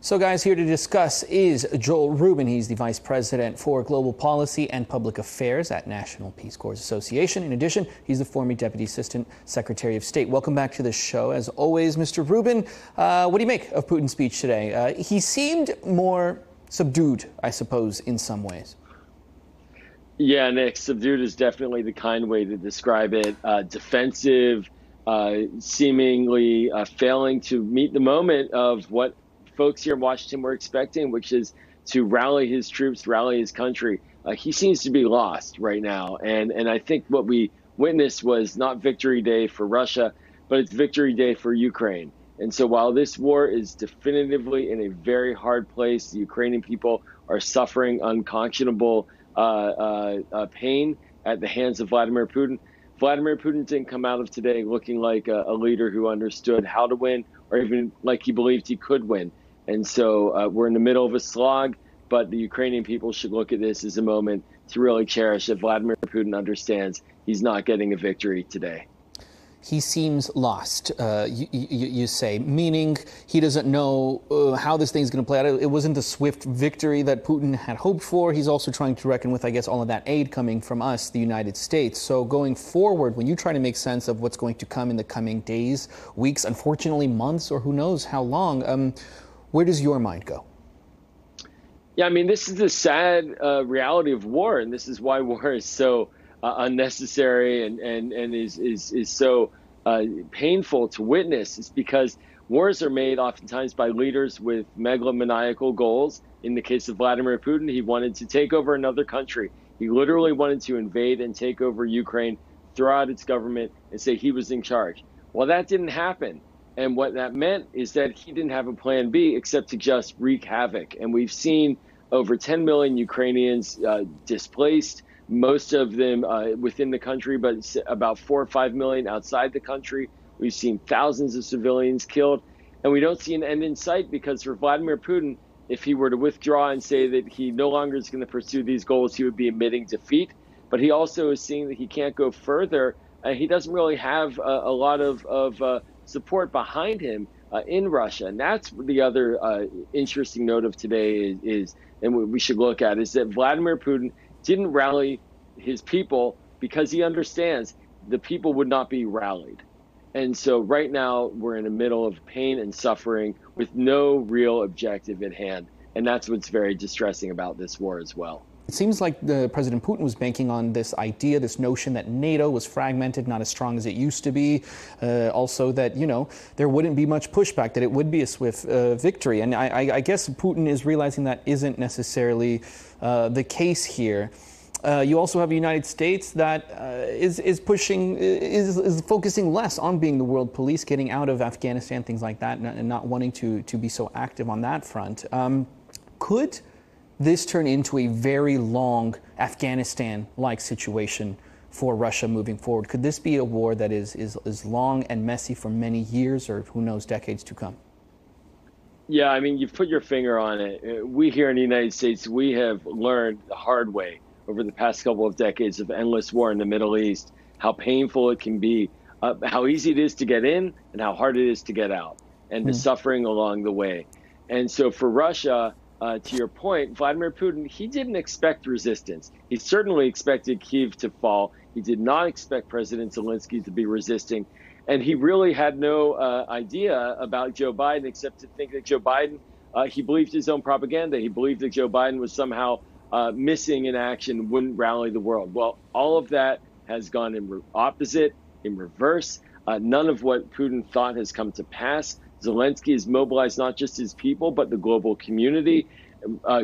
So guys, here to discuss is Joel Rubin. He's the Vice President for Global Policy and Public Affairs at National Peace Corps Association. In addition, he's the former Deputy Assistant Secretary of State. Welcome back to the show. As always, Mr. Rubin, what do you make of Putin's speech today? He seemed more subdued, I suppose, in some ways. Yeah, Nick, subdued is definitely the kind way to describe it. Defensive, seemingly failing to meet the moment of what folks here in Washington were expecting, which is to rally his troops, rally his country. He seems to be lost right now. And I think what we witnessed was not victory day for Russia, but it's victory day for Ukraine. And so while this war is definitively in a very hard place, the Ukrainian people are suffering unconscionable pain at the hands of Vladimir Putin. Vladimir Putin didn't come out of today looking like a leader who understood how to win or even like he believed he could win. And so we're in the middle of a slog, but the Ukrainian people should look at this as a moment to really cherish that Vladimir Putin understands he's not getting a victory today. He seems lost, you say, meaning he doesn't know how this thing's going to play out. It wasn't the swift victory that Putin had hoped for. He's also trying to reckon with, I guess, all of that aid coming from us, the United States. So going forward, when you try to make sense of what's going to come in the coming days, weeks, unfortunately months, or who knows how long, where does your mind go? Yeah, I mean, this is the sad reality of war, and this is why war is so unnecessary and is so painful to witness. It's because wars are made oftentimes by leaders with megalomaniacal goals. In the case of Vladimir Putin, he wanted to take over another country. He literally wanted to invade and take over Ukraine, throw out its government, and say he was in charge. Well, that didn't happen. And what that meant is that he didn't have a plan B except to just wreak havoc. And we've seen over 10 million Ukrainians displaced, most of them within the country, but about 4 or 5 million outside the country. We've seen thousands of civilians killed, and we don't see an end in sight because for Vladimir Putin, if he were to withdraw and say that he no longer is going to pursue these goals, he would be admitting defeat. But he also is seeing that he can't go further. He doesn't really have a lot of support behind him in Russia. And that's the other interesting note of today is and what we should look at, is that Vladimir Putin didn't rally his people because he understands the people would not be rallied. And so right now we're in the middle of pain and suffering with no real objective at hand. And that's what's very distressing about this war as well. It seems like President Putin was banking on this idea, this notion that NATO was fragmented, not as strong as it used to be. Also that, there wouldn't be much pushback, that it would be a swift victory. And I guess Putin is realizing that isn't necessarily the case here. You also have the United States that is focusing less on being the world police, getting out of Afghanistan, things like that, and not wanting to be so active on that front. Could this turn into a very long Afghanistan-like situation for Russia moving forward? Could this be a war that is long and messy for many years, or who knows, decades to come? Yeah, I mean, you've put your finger on it. We here in the United States, we have learned the hard way over the past couple of decades of endless war in the Middle East, how painful it can be, how easy it is to get in and how hard it is to get out, and the suffering along the way. And so for Russia, to your point, Vladimir Putin, he didn't expect resistance. He certainly expected Kyiv to fall. He did not expect President Zelensky to be resisting. And he really had no idea about Joe Biden except to think that Joe Biden, he believed his own propaganda. He believed that Joe Biden was somehow missing in action, wouldn't rally the world. Well, all of that has gone in opposite, in reverse. None of what Putin thought has come to pass. Zelensky has mobilized not just his people, but the global community.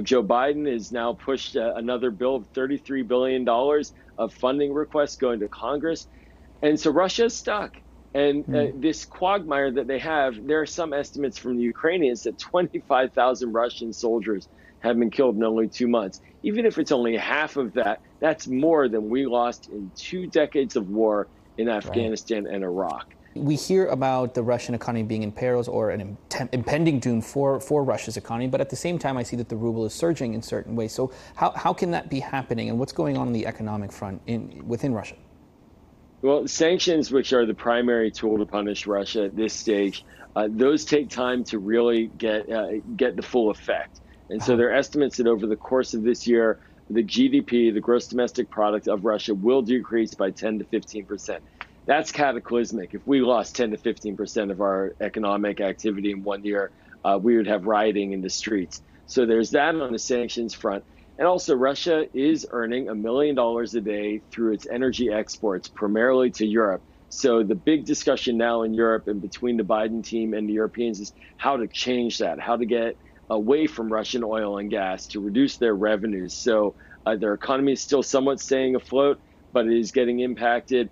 Joe Biden has now pushed another bill of $33 billion of funding requests going to Congress. And so Russia is stuck. And this quagmire that they have, there are some estimates from the Ukrainians that 25,000 Russian soldiers have been killed in only 2 months. Even if it's only half of that, that's more than we lost in 2 decades of war in Afghanistan and Iraq. We hear about the Russian economy being in perils or an impending doom for Russia's economy, but at the same time, I see that the ruble is surging in certain ways. So how can that be happening, and what's going on the economic front within Russia? Well, sanctions, which are the primary tool to punish Russia at this stage, those take time to really get the full effect. And so there are estimates that over the course of this year, the GDP, the gross domestic product of Russia, will decrease by 10 to 15%. That's cataclysmic. If we lost 10 to 15% of our economic activity in 1 year, we would have rioting in the streets. So there's that on the sanctions front. And also, Russia is earning $1 million a day through its energy exports, primarily to Europe. So the big discussion now in Europe and between the Biden team and the Europeans is how to change that, how to get away from Russian oil and gas to reduce their revenues. So their economy is still somewhat staying afloat, but it is getting impacted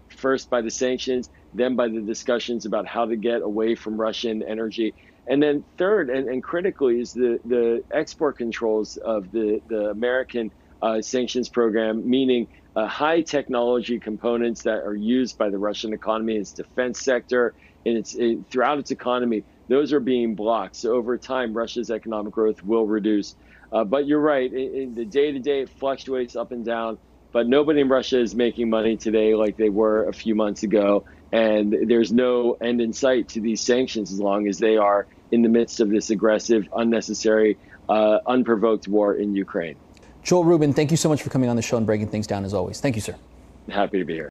first by the sanctions, then by the discussions about how to get away from Russian energy. And then third, and critically, is the export controls of the American sanctions program, meaning high technology components that are used by the Russian economy, its defense sector, and throughout its economy. Those are being blocked. So over time, Russia's economic growth will reduce. But you're right, in the day-to-day, it fluctuates up and down. But nobody in Russia is making money today like they were a few months ago. And there's no end in sight to these sanctions as long as they are in the midst of this aggressive, unnecessary, unprovoked war in Ukraine. Joel Rubin, thank you so much for coming on the show and breaking things down as always. Thank you, sir. Happy to be here.